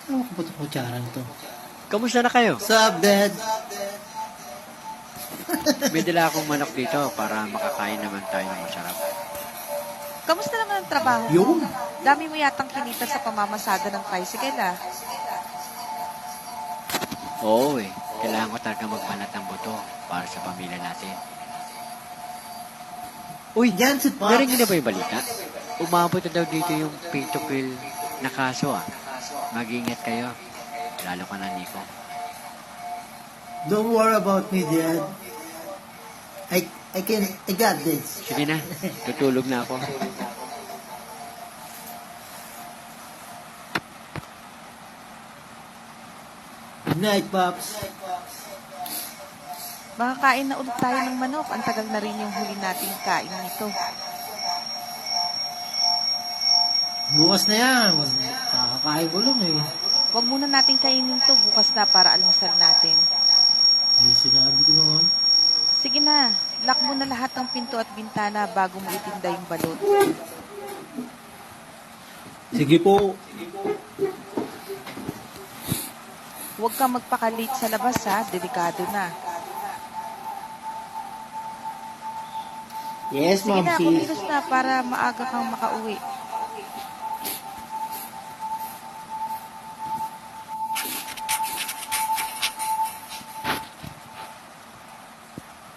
Ano ko ba itong kutsarang to? Kamusta na kayo? Sup, Dad? May dala akong manok dito para makakain naman tayo ng masarap. Kamusta naman ang trabaho mo? Yun. Dami mo yatang kinita sa pamamasada ng tricycle, ah. Oo eh, kailangan ko talaga magbanat ng buto para sa pamilya natin. Uy, Yan si Pops. narinig niyo na ba yung balita? Umabot na daw dito yung pay-to-pill na kaso ah. Mag-ingat kayo, lalo ka na Nico. Don't worry about me, Dad. I got this. Sige na, tutulog na ako. Good night, Pops. Makakain na ulit tayo ng manok. Ang tagal na rin yung huli nating kain nito. Bukas na yan. Kakakain ko lang eh. Huwag muna nating kainin to bukas na para almusal natin. Ay, sinabi ko naman. Sige na, lock mo na lahat ng pinto at bintana bago mo itinda yung balot. Sige po. Huwag kang magpakalit sa labas ha, delikado na. Yes, Sige Mom. na, kumilos na para maaga kang makauwi.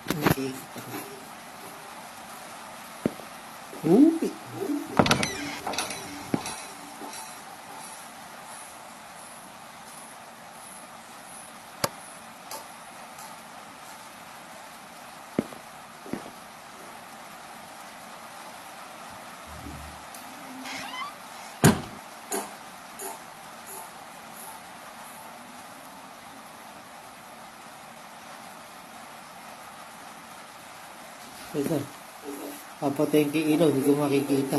Okay. Uy. Ito. Papatayin kay ilaw, hindi ko makikita.